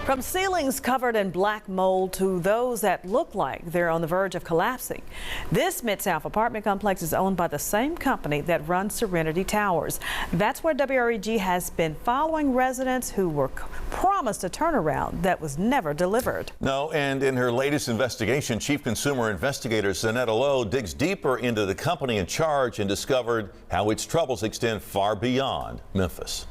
From ceilings covered in black mold to those that look like they're on the verge of collapsing. This Mid-South apartment complex is owned by the same company that runs Serenity Towers. That's where WREG has been following residents who were promised a turnaround that was never delivered. No, and in her latest investigation, Chief Consumer Investigator Zanetta Lowe digs deeper into the company in charge and discovered how its troubles extend far beyond Memphis.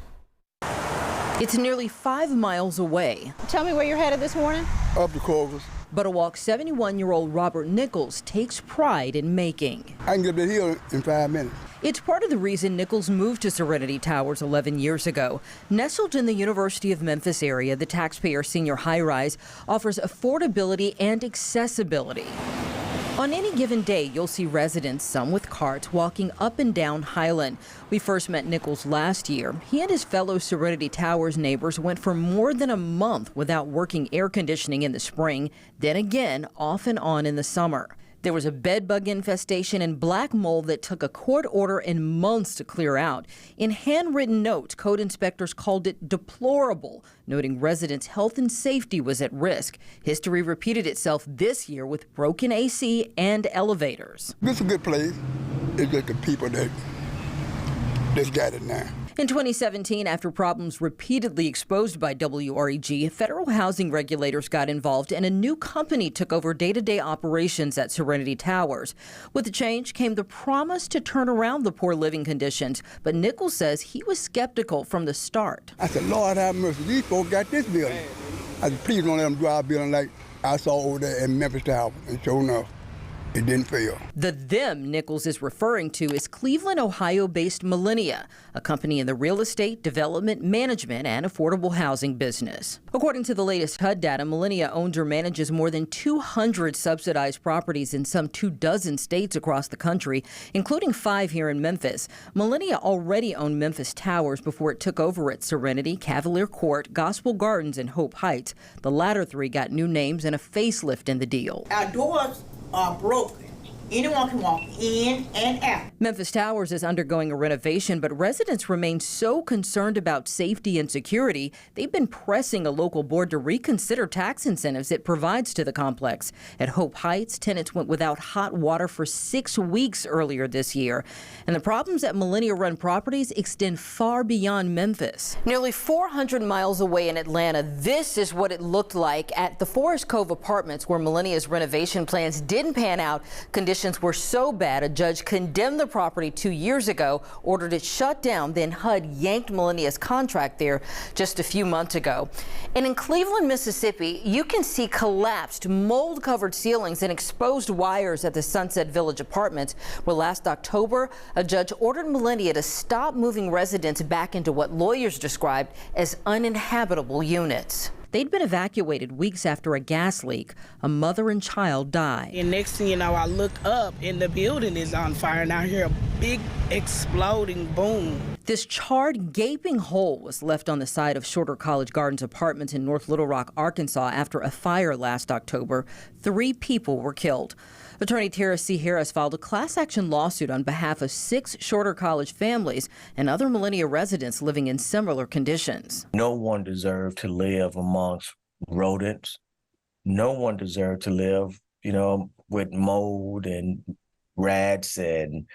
It's nearly 5 miles away. Tell me where you're headed this morning. Up to Corvus. But a walk 71-year-old Robert Nichols takes pride in making. I can get the hill in 5 minutes. It's part of the reason Nichols moved to Serenity Towers 11 years ago. Nestled in the University of Memphis area, the taxpayer senior high-rise offers affordability and accessibility. On any given day, you'll see residents, some with carts, walking up and down Highland. We first met Nichols last year. He and his fellow Serenity Towers neighbors went for more than a month without working air conditioning in the spring, then again off and on in the summer. There was a bed bug infestation and black mold that took a court order and months to clear out. In handwritten notes, code inspectors called it deplorable, noting residents' health and safety was at risk. History repeated itself this year with broken AC and elevators. This is a good place. It's just the people that's got it now. In 2017, after problems repeatedly exposed by WREG, federal housing regulators got involved and a new company took over day-to-day operations at Serenity Towers. With the change came the promise to turn around the poor living conditions, but Nichols says he was skeptical from the start. I said, Lord have mercy, these folks got this building. I said, please don't let them drive a building like I saw over there in Memphis Tower. And sure enough, it didn't fail. The them Nichols is referring to is Cleveland, Ohio-based Millennia, a company in the real estate, development, management, and affordable housing business. According to the latest HUD data, Millennia owns or manages more than 200 subsidized properties in some 24 states across the country, including 5 here in Memphis. Millennia already owned Memphis Towers before it took over at Serenity, Cavalier Court, Gospel Gardens, and Hope Heights. The latter 3 got new names and a facelift in the deal. Our doors are broken. Anyone can walk in and out. Memphis Towers is undergoing a renovation, but residents remain so concerned about safety and security, they've been pressing a local board to reconsider tax incentives it provides to the complex. At Hope Heights, tenants went without hot water for 6 weeks earlier this year. And the problems at Millennia-run properties extend far beyond Memphis. Nearly 400 miles away in Atlanta, this is what it looked like at the Forest Cove Apartments, where Millennia's renovation plans didn't pan out. Conditions were so bad, a judge condemned the property 2 years ago, ordered it shut down, then HUD yanked Millennia's contract there just a few months ago. And in Cleveland, Mississippi, you can see collapsed, mold-covered ceilings and exposed wires at the Sunset Village Apartments, where last October, a judge ordered Millennia to stop moving residents back into what lawyers described as uninhabitable units. They'd been evacuated weeks after a gas leak. A mother and child died. And next thing you know, I look up and the building is on fire, and I hear a big exploding boom. This charred, gaping hole was left on the side of Shorter College Gardens Apartments in North Little Rock, Arkansas, after a fire last October. 3 people were killed. Attorney Tara C. Harris filed a class action lawsuit on behalf of 6 Shorter College families and other Millennia residents living in similar conditions. No one deserved to live amongst rodents. No one deserved to live, with mold and rats and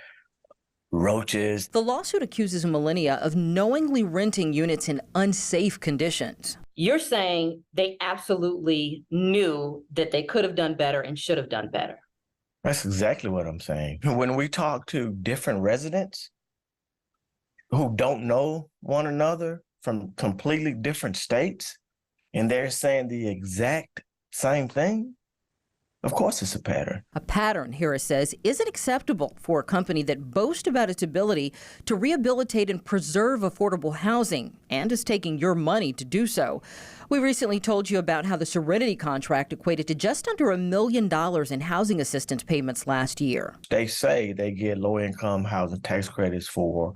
roaches. The lawsuit accuses Millennia of knowingly renting units in unsafe conditions. You're saying they absolutely knew that they could have done better and should have done better. That's exactly what I'm saying. When we talk to different residents who don't know one another from completely different states, and they're saying the exact same thing, of course it's a pattern. A pattern, Harris says, isn't acceptable for a company that boasts about its ability to rehabilitate and preserve affordable housing and is taking your money to do so. We recently told you about how the Serenity contract equated to just under $1 million in housing assistance payments last year. They say they get low-income housing tax credits for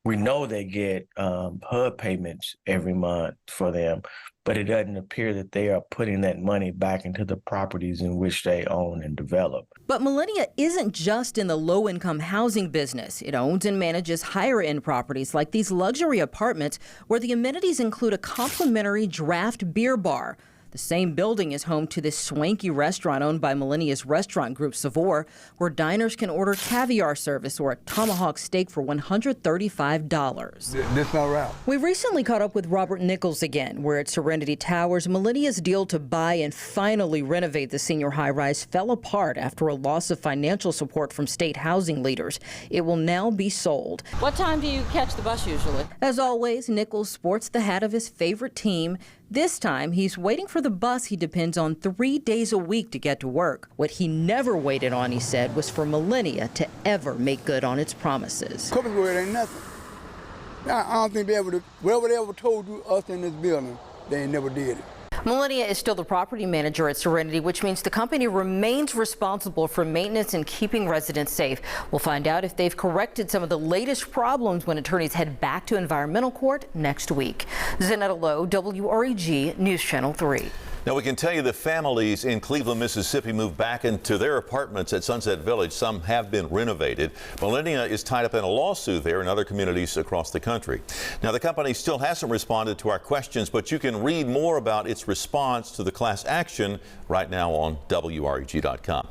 We know they get HUD payments every month for them, but it doesn't appear that they are putting that money back into the properties in which they own and develop. But Millennia isn't just in the low-income housing business. It owns and manages higher-end properties like these luxury apartments where the amenities include a complimentary draft beer bar. The same building is home to this swanky restaurant owned by Millennia's restaurant group Savor, where diners can order caviar service or a tomahawk steak for $135. This not right. We recently caught up with Robert Nichols again, where at Serenity Towers, Millennia's deal to buy and finally renovate the senior high-rise fell apart after a loss of financial support from state housing leaders. It will now be sold. What time do you catch the bus usually? As always, Nichols sports the hat of his favorite team. This time, he's waiting for the bus he depends on 3 days a week to get to work. What he never waited on, he said, was for Millennia to ever make good on its promises. Company word ain't nothing. I don't think they ever, whatever they ever told you, us in this building, they ain't never did it. Millennia is still the property manager at Serenity, which means the company remains responsible for maintenance and keeping residents safe. We'll find out if they've corrected some of the latest problems when attorneys head back to environmental court next week. Zanetta Lowe, WREG News Channel 3. Now, we can tell you the families in Cleveland, Mississippi moved back into their apartments at Sunset Village. Some have been renovated. Millennia is tied up in a lawsuit there and other communities across the country. Now, the company still hasn't responded to our questions, but you can read more about its response to the class action right now on WREG.com.